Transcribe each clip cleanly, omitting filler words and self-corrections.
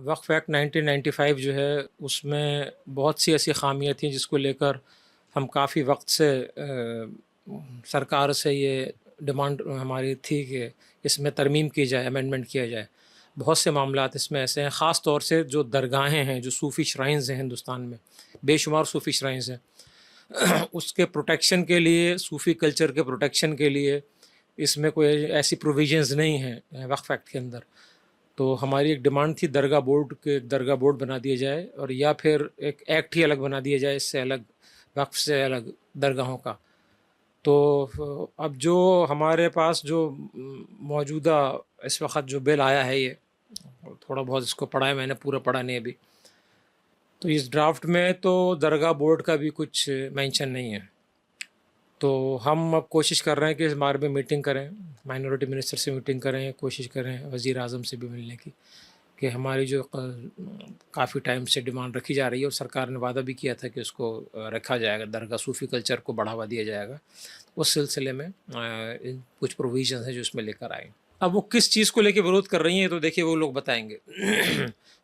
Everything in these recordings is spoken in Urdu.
وقف ایکٹ 1995 جو ہے اس میں بہت سی ایسی خامیاں تھیں جس کو لے کر ہم کافی وقت سے سرکار سے یہ ڈیمانڈ ہماری تھی کہ اس میں ترمیم کی جائے، امینڈمنٹ کیا جائے۔ بہت سے معاملات اس میں ایسے ہیں، خاص طور سے جو درگاہیں ہیں، جو صوفی شرائنز ہیں ہندوستان میں، بے شمار صوفی شرائنز ہیں، اس کے پروٹیکشن کے لیے، صوفی کلچر کے پروٹیکشن کے لیے اس میں کوئی ایسی پروویژنز نہیں ہیں وقف ایکٹ کے اندر۔ تو ہماری ایک ڈیمانڈ تھی درگاہ بورڈ کے، ایک درگاہ بورڈ بنا دیا جائے، اور یا پھر ایک ایکٹ ہی الگ بنا دیا جائے اس سے الگ، وقف سے الگ درگاہوں کا۔ تو اب جو ہمارے پاس جو موجودہ اس وقت جو بل آیا ہے، یہ تھوڑا بہت اس کو پڑھا ہے میں نے، پورا پڑھا نہیں ابھی، تو اس ڈرافٹ میں تو درگاہ بورڈ کا بھی کچھ مینشن نہیں ہے۔ تو ہم اب کوشش کر رہے ہیں کہ اس بارے میں میٹنگ کریں، مائنورٹی منسٹر سے میٹنگ کریں، کوشش کریں وزیر اعظم سے بھی ملنے کی، کہ ہماری جو کافی ٹائم سے ڈیمانڈ رکھی جا رہی ہے، اور سرکار نے وعدہ بھی کیا تھا کہ اس کو رکھا جائے گا، درگاہ صوفی کلچر کو بڑھاوا دیا جائے گا، اس سلسلے میں کچھ پروویژنز ہیں جو اس میں لے کر آئیں۔ اب وہ کس چیز کو لے کے ورود کر رہی ہیں تو دیکھیے وہ لوگ بتائیں گے۔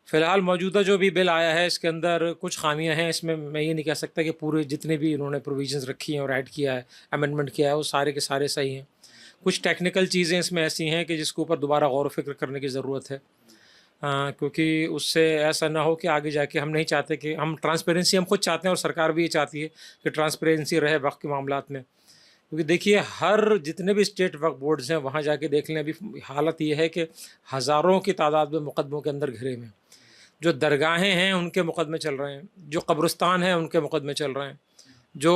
فی الحال موجودہ جو بھی بل آیا ہے اس کے اندر کچھ خامیاں ہیں، اس میں یہ نہیں کہہ سکتا کہ پورے جتنے بھی انہوں نے پروویژنز رکھی ہیں اور ایڈ کیا ہے، امینڈمنٹ کیا ہے، وہ سارے کے سارے صحیح ہیں۔ کچھ ٹیکنیکل چیزیں اس میں ایسی ہیں کہ جس کے اوپر دوبارہ غور و فکر کرنے کی ضرورت ہے، کیونکہ اس سے ایسا نہ ہو کہ آگے جا کے ہم نہیں چاہتے کہ ہم ٹرانسپیرنسی ہم خود چاہتے ہیں، اور سرکار بھی یہ چاہتی ہے کہ ٹرانسپیرنسی رہے وقت کے معاملات میں، کیونکہ دیکھیے ہر جتنے بھی اسٹیٹ وقف بورڈز ہیں وہاں جا کے دیکھ لیں، ابھی حالت یہ ہے کہ ہزاروں کی تعداد میں مقدموں کے اندر گھرے ہوئے ہیں، جو درگاہیں ہیں ان کے مقدمے چل رہے ہیں، جو قبرستان ہیں ان کے مقدمے چل رہے ہیں، جو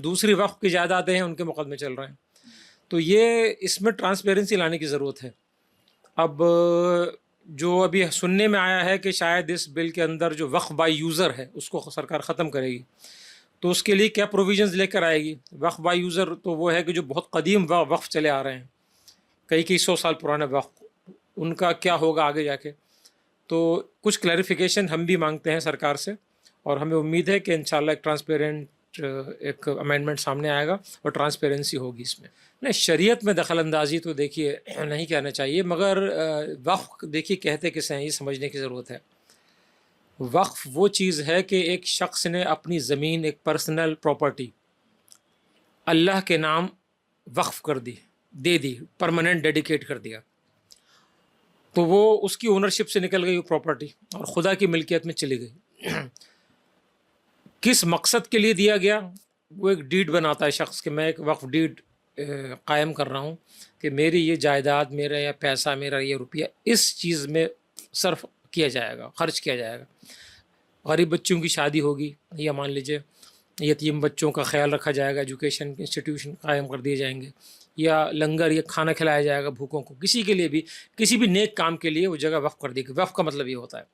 دوسری وقف کی جائیدادیں ہیں ان کے مقدمے چل رہے ہیں۔ تو یہ اس میں ٹرانسپیرنسی لانے کی ضرورت ہے۔ اب جو ابھی سننے میں آیا ہے کہ شاید اس بل کے اندر جو وقف بائی یوزر ہے اس کو سرکار ختم کرے گی، تو اس کے لیے کیا پروویژنز لے کر آئے گی؟ وقف بائی یوزر تو وہ ہے کہ جو بہت قدیم وقف چلے آ رہے ہیں، کئی 100 سال پرانے وقف، ان کا کیا ہوگا آگے جا کے؟ تو کچھ کلیریفیکیشن ہم بھی مانگتے ہیں سرکار سے، اور ہمیں امید ہے کہ انشاءاللہ ایک ٹرانسپیرنٹ ایک امینڈمنٹ سامنے آئے گا اور ٹرانسپیرنسی ہوگی اس میں۔ نہیں، شریعت میں دخل اندازی تو دیکھیے نہیں کہنا چاہیے، مگر وقف دیکھیے کہتے کسے ہیں یہ سمجھنے کی ضرورت ہے۔ وقف وہ چیز ہے کہ ایک شخص نے اپنی زمین، ایک پرسنل پراپرٹی اللہ کے نام وقف کر دی، دے دی، پرماننٹ ڈیڈیکیٹ کر دیا، تو وہ اس کی اونرشپ سے نکل گئی وہ پراپرٹی اور خدا کی ملکیت میں چلی گئی۔ کس مقصد کے لیے دیا گیا؟ وہ ایک ڈیڈ بناتا ہے شخص کہ میں ایک وقف ڈیڈ قائم کر رہا ہوں کہ میری یہ جائیداد، میرا یہ پیسہ، میرا یہ روپیہ اس چیز میں صرف کیا جائے گا، خرچ کیا جائے گا۔ غریب بچوں کی شادی ہوگی، یا مان لیجیے یتیم بچوں کا خیال رکھا جائے گا، ایجوکیشن انسٹیٹیوشن قائم کر دیے جائیں گے، یا لنگر یا کھانا کھلایا جائے گا بھوکوں کو، کسی کے لیے بھی، کسی بھی نیک کام کے لیے وہ جگہ وقف کر دی گئی۔ وقف کا مطلب یہ ہوتا ہے۔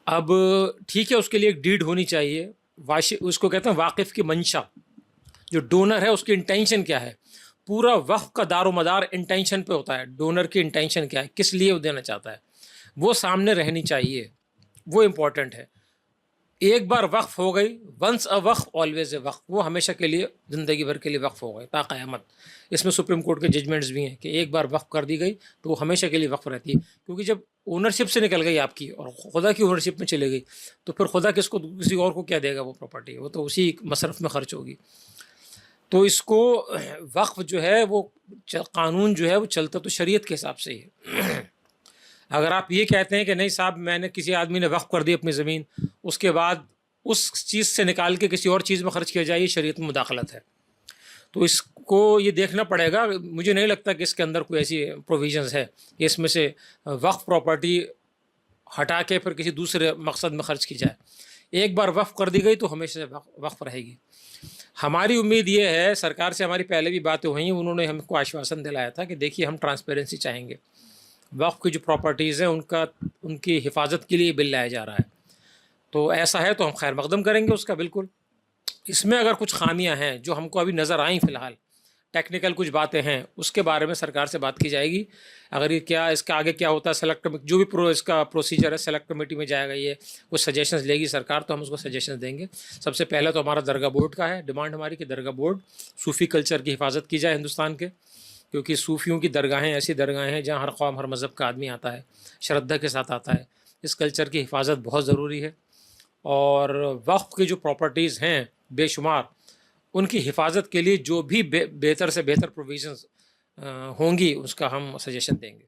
اب ٹھیک ہے، اس کے لیے ایک ڈیڈ ہونی چاہیے، اس کو کہتے ہیں واقف کی منشا، جو ڈونر ہے اس کی انٹینشن کیا ہے۔ پورا وقف کا دار و مدار انٹینشن پہ ہوتا ہے، ڈونر کی انٹینشن کیا ہے، کس لیے وہ دینا چاہتا ہے، وہ سامنے رہنی چاہیے، وہ امپورٹنٹ ہے۔ ایک بار وقف ہو گئی، ونس اے وقف آلویز اے وقف، وہ ہمیشہ کے لیے، زندگی بھر کے لیے وقف ہو گئے تا قیامت۔ اس میں سپریم کورٹ کے ججمنٹس بھی ہیں کہ ایک بار وقف کر دی گئی تو وہ ہمیشہ کے لیے وقف رہتی ہے، کیونکہ جب اونرشپ سے نکل گئی آپ کی اور خدا کی اونرشپ میں چلے گئی تو پھر خدا کس کو، کسی اور کو کیا دے گا وہ پراپرٹی؟ وہ تو اسی مصرف میں خرچ ہوگی۔ تو اس کو وقف جو ہے وہ قانون جو ہے وہ چلتا تو شریعت کے حساب سے ہی ہے۔ اگر آپ یہ کہتے ہیں کہ نہیں صاحب میں نے، کسی آدمی نے وقف کر دی اپنی زمین، اس کے بعد اس چیز سے نکال کے کسی اور چیز میں خرچ کیا جائے، یہ شریعت میں مداخلت ہے۔ تو اس کو یہ دیکھنا پڑے گا۔ مجھے نہیں لگتا کہ اس کے اندر کوئی ایسی پروویژنز ہے کہ اس میں سے وقف پراپرٹی ہٹا کے پھر کسی دوسرے مقصد میں خرچ کی جائے۔ ایک بار وقف کر دی گئی تو ہمیشہ وقف رہے گی۔ ہماری امید یہ ہے، سرکار سے ہماری پہلے بھی باتیں ہوئیں، انہوں نے ہم کو آشواسن دلایا تھا کہ دیکھیے ہم ٹرانسپیرنسی چاہیں گے، وقف کی جو پراپرٹیز ہیں ان کی حفاظت کے لیے بل لایا جا رہا ہے، تو ایسا ہے تو ہم خیر مقدم کریں گے اس کا بالکل۔ اس میں اگر کچھ خامیاں ہیں جو ہم کو ابھی نظر آئیں، فی الحال ٹیکنیکل کچھ باتیں ہیں، اس کے بارے میں سرکار سے بات کی جائے گی۔ اگر یہ کیا اس کا آگے کیا ہوتا ہے، سلیکٹ جو بھی اس کا پروسیجر ہے، سلیکٹ کمیٹی میں جائے گا، یہ کچھ سجیشنز لے گی سرکار، تو ہم اس کو سجیشنز دیں گے۔ سب سے پہلے تو ہمارا درگاہ بورڈ کا ہے، ڈیمانڈ ہماری کہ درگاہ بورڈ صوفی کلچر کی حفاظت کی جائے ہندوستان کے، کیونکہ صوفیوں کی درگاہیں ایسی درگاہیں ہیں جہاں ہر قوم ہر مذہب کا آدمی آتا ہے، شردھا کے ساتھ آتا ہے. اس کلچر کی حفاظت بہت ضروری ہے، اور وقف کی جو پراپرٹیز ہیں بے شمار، ان کی حفاظت کے لیے جو بھی بہتر سے بہتر پروویژنز ہوں گی اس کا ہم سجیشن دیں گے.